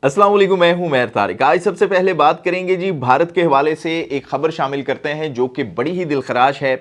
अस्सलाम वालेकुम, मैं हूं मैर तारिक। आज सबसे पहले बात करेंगे जी भारत के हवाले से एक खबर शामिल करते हैं जो कि बड़ी ही दिलखराश है।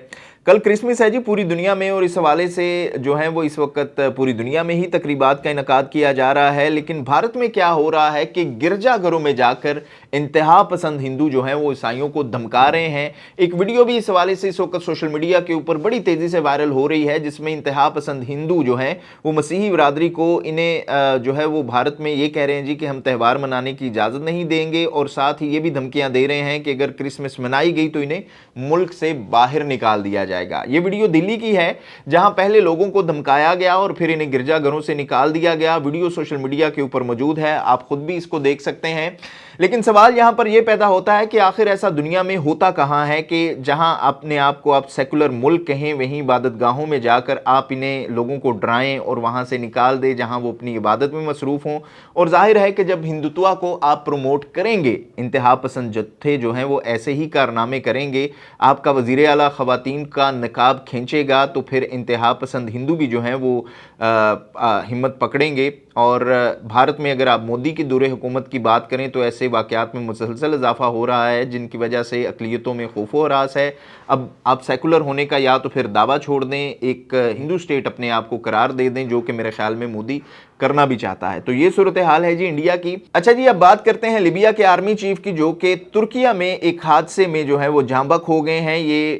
कल क्रिसमस है जी पूरी दुनिया में, और इस हवाले से जो है वो इस वक्त पूरी दुनिया में ही तकरीबात का इनकाद किया जा रहा है। लेकिन भारत में क्या हो रहा है कि गिरजाघरों में जाकर इंतहा पसंद हिंदू जो हैं वो ईसाइयों को धमका रहे हैं। एक वीडियो भी इस हवाले से इस वक्त सोशल मीडिया के ऊपर बड़ी तेजी से वायरल हो रही है, जिसमें इंतहा पसंद हिंदू जो हैं वो मसीही बिरादरी को इन्हें जो है वो भारत में ये कह रहे हैं जी कि हम त्यौहार मनाने की इजाज़त नहीं देंगे, और साथ ही ये भी धमकियां दे रहे हैं कि अगर क्रिसमस मनाई गई तो इन्हें मुल्क से बाहर निकाल दिया जाएगा। ये वीडियो दिल्ली की है, जहां पहले लोगों को धमकाया गया और फिर इन्हें गिरजाघरों से निकाल दिया गया। वीडियो सोशल मीडिया के ऊपर मौजूद है, आप खुद भी इसको देख सकते हैं। लेकिन सवाल यहां पर यह पैदा होता है कि आखिर ऐसा दुनिया में होता कहां है कि जहां अपने आप को आप सेकुलर मुल्क कहें, वहीं इबादतगाहों में जाकर आप इन्हें लोगों को डराएं और वहां से निकाल दें जहां वो अपनी इबादत में मसरूफ हों। और जाहिर है कि जब हिंदुत्व को आप प्रमोट करेंगे, इंतहा पसंद जत्थे जो हैं वो ऐसे ही कारनामे करेंगे, आपका वज़ीर आला ख़वातीन का नकाब खींचेगा, तो फिर इंतहा पसंद हिंदू भी जो हैं वो हिम्मत पकड़ेंगे। और भारत में अगर आप मोदी की दौरे हुकूमत की बात करें तो ऐसे वाक़यात में मुसलसल इजाफा हो रहा है, जिनकी वजह से अक़लियतों में खौफ व हरास है। अब आप सेकुलर होने का या तो फिर दावा छोड़ दें, एक हिंदू स्टेट अपने आप को करार दे दें, जो कि मेरे ख्याल में मोदी करना भी चाहता है। तो ये सूरत हाल है जी इंडिया की। अच्छा जी, अब बात करते हैं लिबिया के आर्मी चीफ की, जो कि तुर्किया में एक हादसे में जो है वो जांबक हो गए हैं। ये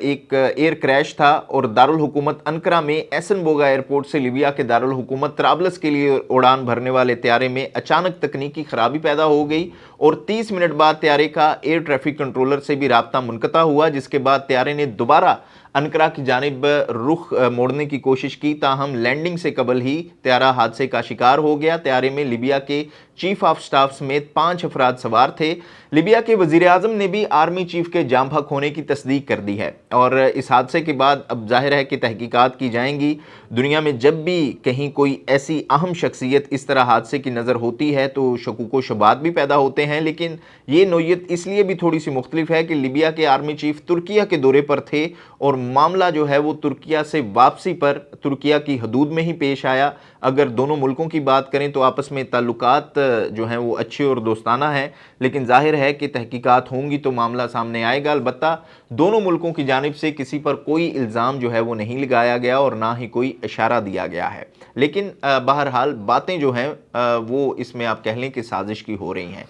एक एयर क्रैश था और दारुल हुकूमत अंकरा में एसन बोगा एयरपोर्ट से लिबिया के दारुल हुकूमत त्राबलस के लिए उड़ान भरने वाले त्यारे में अचानक तकनीकी खराबी पैदा हो गई और 30 मिनट बाद त्यारे का एयर ट्रैफिक कंट्रोलर से भी राब्ता मुनक़ता हुआ, जिसके बाद त्यारे ने दोबारा अनकरा की जानिब रुख मोड़ने की कोशिश की। ताहम लैंडिंग से कबल ही त्यारा हादसे का शिकार हो गया। त्यारे में लिबिया के चीफ ऑफ स्टाफ समेत 5 अफराद सवार थे। लिबिया के वज़ीर आज़म ने भी आर्मी चीफ के जाम बहक होने की तस्दीक कर दी है, और इस हादसे के बाद अब जाहिर है कि तहकीकात की जाएंगी। दुनिया में जब भी कहीं कोई ऐसी अहम शख्सियत इस तरह हादसे की नज़र होती है तो शकूक व शुबात भी पैदा होते हैं। लेकिन ये नोयत इसलिए भी थोड़ी सी मुख्तलिफ है कि लिबिया के आर्मी चीफ तुर्किया के दौरे पर थे और मामला जो है वो तुर्किया से वापसी पर तुर्किया की हदूद में ही पेश आया। अगर दोनों मुल्कों की बात करें तो आपस में ताल्लुकात जो हैं वो अच्छे और दोस्ताना है, लेकिन जाहिर है कि तहकीकात होंगी तो मामला सामने आएगा। अलबत्ता दोनों मुल्कों की जानिब से किसी पर कोई इल्ज़ाम जो है वो नहीं लगाया गया और ना ही कोई इशारा दिया गया है। लेकिन बहरहाल बातें जो हैं वो इसमें आप कह लें कि साजिश की हो रही हैं।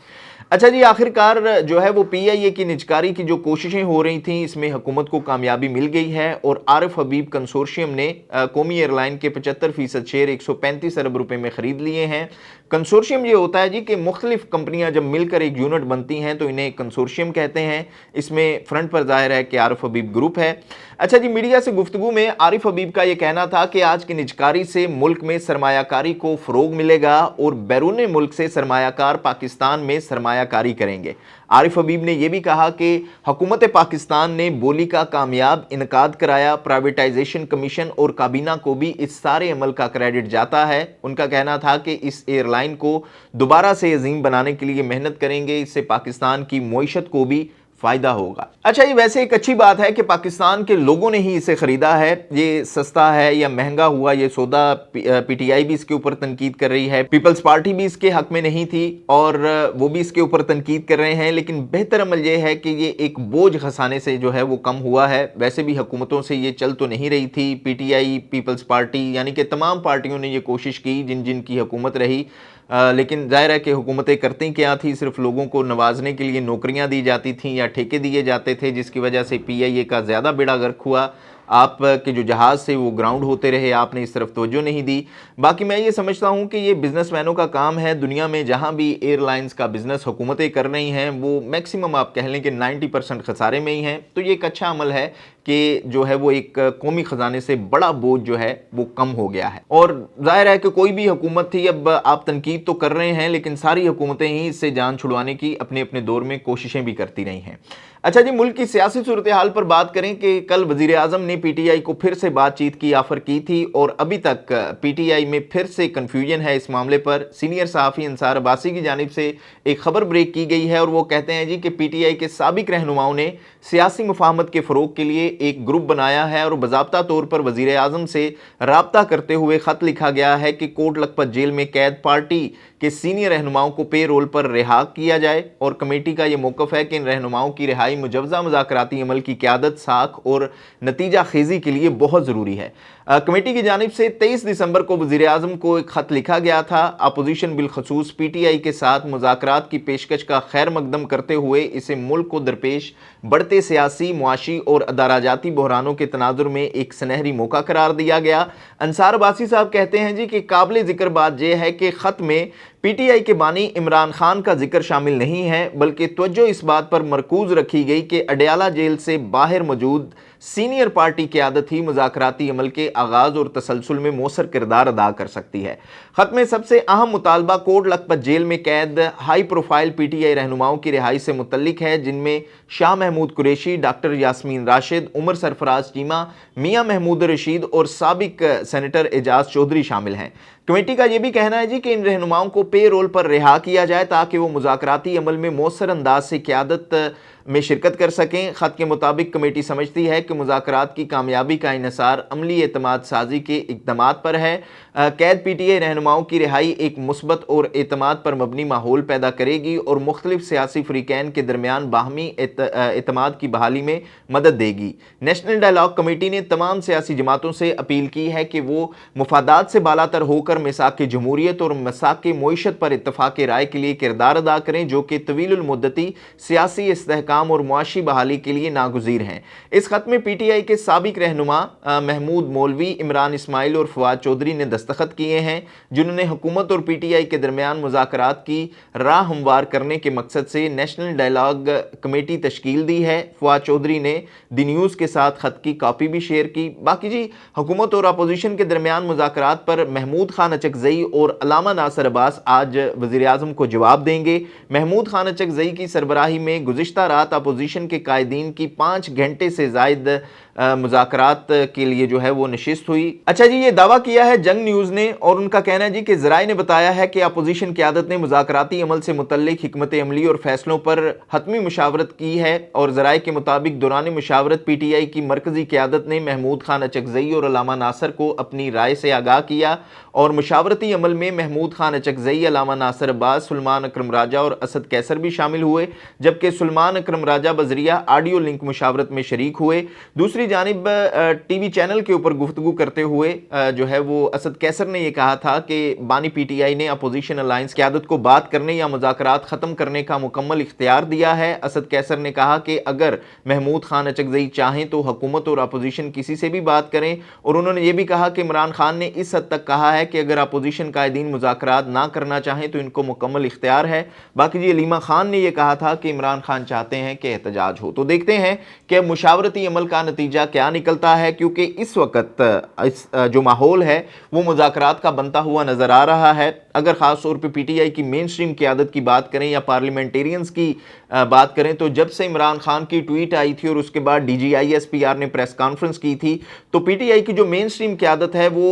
अच्छा जी, आखिरकार जो है वो PIA की निजकारी की जो कोशिशें हो रही थी, इसमें हुकूमत को कामयाबी मिल गई है और आरिफ हबीब कंसोर्शियम ने कौमी एयरलाइन के 75% शेयर 135 अरब रुपए में ख़रीद लिए हैं। कंसोर्शियम ये होता है जी कि मुख्तलिफ कंपनियां जब मिलकर एक यूनिट बनती हैं तो इन्हें कंसोर्शियम कहते हैं। इसमें फ्रंट पर जाहिर है कि आरिफ हबीब ग्रुप है। अच्छा जी, मीडिया से गुफ्तगू में आरिफ हबीब का ये कहना था कि आज की निजकारी से मुल्क में सरमायाकारी को फ़रोग मिलेगा और बैरून मुल्क से सरमायाकार पाकिस्तान में सरमायाकारी करेंगे। आरिफ हबीब ने यह भी कहा कि हुकूमत पाकिस्तान ने बोली का कामयाब इनकाद कराया। प्राइवेटाइजेशन कमीशन और काबीना को भी इस सारे अमल का क्रेडिट जाता है। उनका कहना था कि इस एयरलाइन को दोबारा से अजीम बनाने के लिए मेहनत करेंगे, इससे पाकिस्तान की मईशत को भी फायदा होगा। अच्छा, ये वैसे एक अच्छी बात है कि पाकिस्तान के लोगों ने ही इसे खरीदा है। ये सस्ता है या महंगा हुआ ये सौदा, PTI भी इसके ऊपर तनकीद कर रही है, पीपल्स पार्टी भी इसके हक में नहीं थी और वो भी इसके ऊपर तनकीद कर रहे हैं। लेकिन बेहतर अमल ये है कि ये एक बोझ खसाने से जो है वो कम हुआ है। वैसे भी हुकूमतों से ये चल तो नहीं रही थी। PTI, पीपल्स पार्टी यानी कि तमाम पार्टियों ने ये कोशिश की जिन जिन की हुकूमत रही, लेकिन जाहिर है कि हुकूमतें करती क्या थी, सिर्फ लोगों को नवाजने के लिए नौकरियां दी जाती थीं या ठेके दिए जाते थे, जिसकी वजह से PIA का ज़्यादा बेड़ा गर्क हुआ। आप के जो जहाज़ से वो ग्राउंड होते रहे, आपने इस तरफ तवज्जो नहीं दी। बाकी मैं ये समझता हूँ कि ये बिजनेसमैनों का काम है। दुनिया में जहाँ भी एयरलाइंस का बिजनेस हुकूमतें कर रही हैं वो मैक्सिमम आप कह लें कि 90% खसारे में ही हैं। तो ये एक अच्छा अमल है कि जो है वो एक कौमी ख़जाने से बड़ा बोझ जो है वो कम हो गया है। और जाहिर है कि कोई भी हुकूमत थी, अब आप तनकीद तो कर रहे हैं लेकिन सारी हुकूमतें ही इससे जान छुड़वाने की अपने अपने दौर में कोशिशें भी करती रही हैं। अच्छा जी, मुल्क की सियासी सूरत हाल पर बात करें कि कल वज़ीर आज़म ने PTI को फिर से बातचीत की ऑफ़र की थी और अभी तक PTI में फिर से कन्फ्यूजन है इस मामले पर। सीनियर सहाफ़ी अंसार अब्बासी की जानिब से एक खबर ब्रेक की गई है और वो कहते हैं जी कि PTI के साबिक रहनुमाओं ने सियासी मुफाहमत के फ़रोग के लिए एक ग्रुप बनाया है और बाज़ाब्ता तौर पर वज़ीर आज़म से राब्ता करते हुए ख़त लिखा गया है कि कोट लखपत जेल में कैद पार्टी कि सीनियर रहनुमाओं को पे रोल पर रिहा किया जाए और कमेटी का ये मौक़िफ़ है कि इन रहनुमाओं की रिहाई मुजवज़ा मुज़ाकराती अमल की क़यादत, साख और नतीजा खेज़ी के लिए बहुत ज़रूरी है। कमेटी की जानिब से 23 दिसंबर को वज़ीर-ए-आज़म को एक ख़त लिखा गया था। अपोजिशन बिलखसूस पीटीआई के साथ मुज़ाकरात की पेशकश का खैर मकदम करते हुए इसे मुल्क को दरपेश बढ़ते सियासी, मुआशी और अदाराजाती बहरानों के तनाजुर में एक सुनहरी मौका करार दिया गया। अंसार अब्बासी साहब कहते हैं जी कि काबिल ज़िक्र बात यह है कि ख़त में पीटीआई के बानी इमरान खान का जिक्र शामिल नहीं है, बल्कि तवज्जो इस बात पर मरकूज रखी गई कि अडयाला जेल से बाहर मौजूद सीनियर पार्टी क़यादत ही मुज़ाकराती अमल के आगाज़ और तसलसल में मौसर किरदार अदा कर सकती है। ख़त में सबसे अहम मुतालबा कोट लखपत जेल में कैद हाई प्रोफाइल पीटीआई रहनुमाओं की रिहाई से मुतल्लिक है, जिनमें शाह महमूद कुरैशी, डॉक्टर यास्मीन राशिद, उमर सरफराज चीमा, मियां महमूद रशीद और साबिक सेनेटर एजाज चौधरी शामिल हैं। कमेटी का यह भी कहना है जी कि इन रहनुमाओं को पे रोल पर रिहा किया जाए ताकि वो मुज़ाकराती अमल में मौसर अंदाज से क़यादत में शिरकत कर सकें। ख़त के मुताबिक कमेटी समझती है कि मुज़ाकरात की कामयाबी का इन्हिसार अमली एतमाद साजी के इक़दामात पर है। कैद पीटीआई रहनुमाओं की रिहाई एक मुस्बत और एतमाद पर मबनी माहौल पैदा करेगी और मुख्तलिफ सियासी फ़रीक़ैन के दरमियान बाहमी एतमाद की बहाली में मदद देगी। नेशनल डायलॉग कमेटी ने तमाम सियासी जमातों से अपील की है कि वो मुफादात से बालातर होकर मिसाक़ जमहूरियत और मसाक़ मईशत पर इत्तफ़ाक़ राय के लिए किरदार अदा करें, जो कि तवीलुल मुद्दती सियासी इस्तेहकाम और मुआशी बहाली के लिए नागुज़ीर हैं। इस ख़त में पीटीआई के साबिक रहनुमा महमूद मौलवी, इमरान इस्माइल और फवाद चौधरी ने दस्तखत किए हैं, जिन्होंने हुकूमत और पीटीआई के दरमियान मुज़ाकरात की राह हमवार करने के मकसद से नेशनल डायलॉग कमेटी तश्कील दी है। फवाद चौधरी ने दी न्यूज़ के साथ ख़त की कॉपी भी शेयर की। बाकी जी, हुकूमत और अपोजिशन के दरमियान मुज़ाकरात पर महमूद खान अचकज़ई और अल्लामा नासिर अब्बास आज वज़ीर-ए-आज़म को जवाब देंगे। महमूद खान अचकज़ई की सरबराही में गुज़िश्ता रात अपोजिशन के कायदीन की 5 घंटे से ज़ायद मुज़ाकरात के लिए जो है वो नशिस्त हुई। अच्छा जी, ये दावा किया है जंग न्यूज़ ने और उनका कहना है जी कि ज़राए ने बताया है कि अपोजिशन क़यादत ने मुज़ाकराती अमल से मुतल्लिक हिकमत अमली और फैसलों पर हतमी मुशावरत की है और ज़राए के मुताबिक दौरान मुशावरत पीटीआई की मरकज़ी क़यादत ने महमूद खान अचकज़ई और अल्लामा नासिर को अपनी राय से आगाह किया और मुशावरती अमल में महमूद खान अचकज़ई, अल्लामा नासिर अब्बास, सुलेमान अकरम राजा और असद कैसर भी शामिल हुए, जबकि सुलेमान अकरम राजा बज़रिया ऑडियो लिंक मुशावरत में शरीक हुए। दूसरी जानिब टीवी चैनल के ऊपर गुफ्तगू करते हुए जो है वो असद कैसर ने यह कहा था कि बानी पीटीआई ने अपोजिशन अलायंस क़यादत को बात करने या मुज़ाकरात ख़त्म करने का मुकम्मल इख्तियार दिया है। असद कैसर ने कहा कि अगर महमूद खान अचकज़ई चाहें तो हुकूमत और अपोजिशन किसी से भी बात करें, और उन्होंने ये भी कहा कि इमरान खान ने इस हद तक कहा है कि अगर अपोजिशन कायदीन मुज़ाकरात ना करना चाहें तो इनको मुकम्मल इख्तियार है। बाकी जी, अलीमा खान ने यह कहा था कि इमरान खान चाहते हैं कि एहतजाज हो। तो देखते हैं कि मुशावरती अमल का नतीजा क्या निकलता है, क्योंकि इस वक्त इस जो माहौल है वो मुज़ाकरात का बनता हुआ नज़र आ रहा है। अगर ख़ास तौर पे पीटीआई की मेन स्ट्रीम क़यादत की बात करें या पार्लियामेंटेरियंस की बात करें, तो जब से इमरान खान की ट्वीट आई थी और उसके बाद DGISPR ने प्रेस कॉन्फ्रेंस की थी, तो पीटीआई की जो मेन स्ट्रीम क़यादत है वो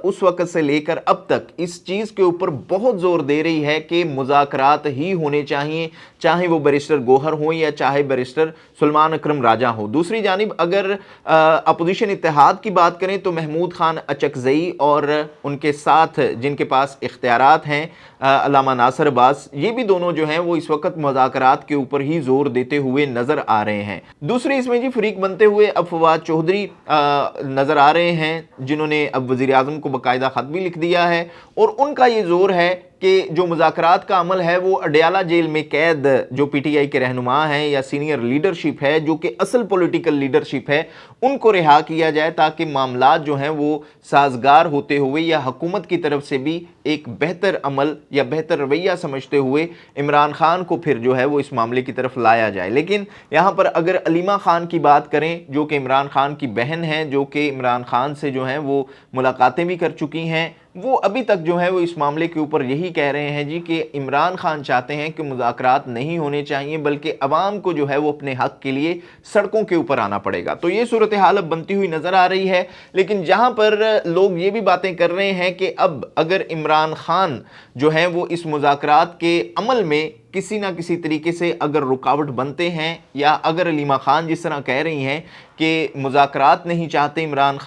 उस वक्त से लेकर अब तक इस चीज़ के ऊपर बहुत ज़ोर दे रही है कि मुज़ाकरात ही होने चाहिए, चाहे वो बैरिस्टर गोहर हो या चाहे बैरिस्टर सुलेमान अकरम राजा हो। दूसरी जानिब अगर अपोजिशन इत्तेहाद की बात करें तो महमूद खान अचकज़ई और उनके साथ जिनके पास इख्तियारात हैं अल्लामा नासिर अब्बास, ये भी दोनों जो हैं वो इस वक्त मुज़ाकरात के ऊपर ही जोर देते हुए नज़र आ रहे हैं। दूसरी इसमें जी फरीक बनते हुए अब फवाद चौधरी नज़र आ रहे हैं, जिन्होंने अब वज़ीर-ए-आज़म को बाकायदा ख़त भी लिख दिया है और उनका ये ज़ोर है कि जो मुज़ाकरात का अमल है वो अडयाला जेल में कैद जो पीटीआई के रहनुमा हैं या सीनियर लीडरशिप है, जो कि असल पॉलिटिकल लीडरशिप है, उनको रिहा किया जाए ताकि मामलात जो हैं वो साजगार होते हुए या हुकूमत की तरफ से भी एक बेहतर अमल या बेहतर रवैया समझते हुए इमरान खान को फिर जो है वो इस मामले की तरफ लाया जाए। लेकिन यहाँ पर अगर अलीमा खान की बात करें, जो कि इमरान खान की बहन हैं, जो कि इमरान खान से जो हैं वो मुलाकातें भी कर चुकी हैं, वो अभी तक जो है वो इस मामले के ऊपर यही कह रहे हैं जी कि इमरान खान चाहते हैं कि मुज़ाकरात नहीं होने चाहिए, बल्कि अवाम को जो है वो अपने हक के लिए सड़कों के ऊपर आना पड़ेगा। तो ये सूरत हाल अब बनती हुई नज़र आ रही है। लेकिन जहाँ पर लोग ये भी बातें कर रहे हैं कि अब अगर इमरान खान जो है वो इस मुज़ाकरात के अमल में किसी ना किसी तरीके से अगर रुकावट बनते हैं, या अगर अलीमा खान जिस तरह कह रही हैं कि मुज़ाकरात नहीं चाहते इमरान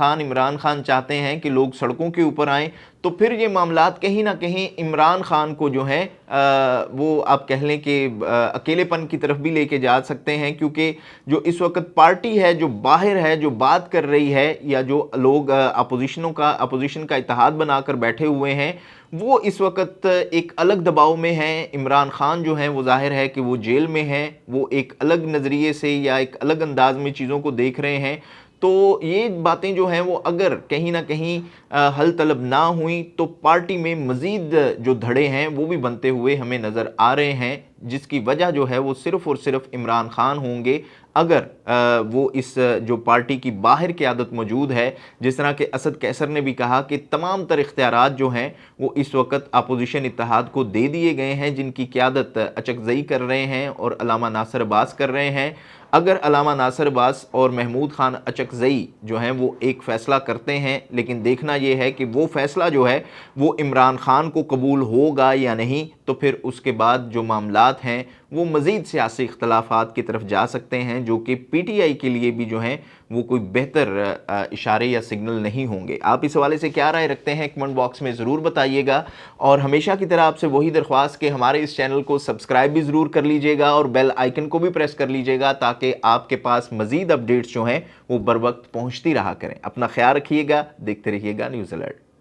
खान चाहते हैं कि लोग सड़कों के ऊपर आएँ, तो फिर ये मामलात कहीं ना कहीं इमरान खान को जो है वो आप कह लें कि अकेलेपन की तरफ भी लेके जा सकते हैं, क्योंकि जो इस वक्त पार्टी है जो बाहर है, जो बात कर रही है, या जो लोग अपोजिशन का इत्तेहाद बनाकर बैठे हुए हैं, वो इस वक्त एक अलग दबाव में हैं। इमरान खान जो हैं वो जाहिर है कि वो जेल में हैं, वो एक अलग नज़रिए से या एक अलग अंदाज में चीज़ों को देख रहे हैं। तो ये बातें जो हैं वो अगर कहीं ना कहीं हल तलब ना हुई तो पार्टी में मज़ीद जो धड़े हैं वो भी बनते हुए हमें नज़र आ रहे हैं, जिसकी वजह जो है वो सिर्फ़ और सिर्फ इमरान खान होंगे अगर वो इस जो पार्टी की बाहर क़यादत मौजूद है। जिस तरह के असद कैसर ने भी कहा कि तमाम तर इख्तियारात जो हैं वो इस वक्त अपोजिशन इत्तेहाद को दे दिए गए हैं, जिनकी क़यादत अचकज़ई कर रहे हैं और अल्लामा नासिर अब्बास कर रहे हैं। अगर अल्लामा नासिर अब्बास और महमूद खान अचकज़ई जो हैं वो एक फ़ैसला करते हैं, लेकिन देखना ये है कि वो फ़ैसला जो है वो इमरान खान को कबूल होगा या नहीं, तो फिर उसके बाद जो मामलात हैं वो मज़ीद सियासी इख्तलाफात की तरफ जा सकते हैं, जो कि PTI के लिए भी जो हैं वो कोई बेहतर इशारे या सिग्नल नहीं होंगे। आप इस हवाले से क्या राय रखते हैं कमेंट बॉक्स में ज़रूर बताइएगा, और हमेशा की तरह आपसे वही दरख्वास्त कि हमारे इस चैनल को सब्सक्राइब भी ज़रूर कर लीजिएगा और बेल आइकन को भी प्रेस कर लीजिएगा, ताकि आपके पास मज़ीद अपडेट्स जो हैं वो बर वक्त पहुँचती रहा करें। अपना ख्याल रखिएगा, देखते रहिएगा न्यूज़ अलर्ट।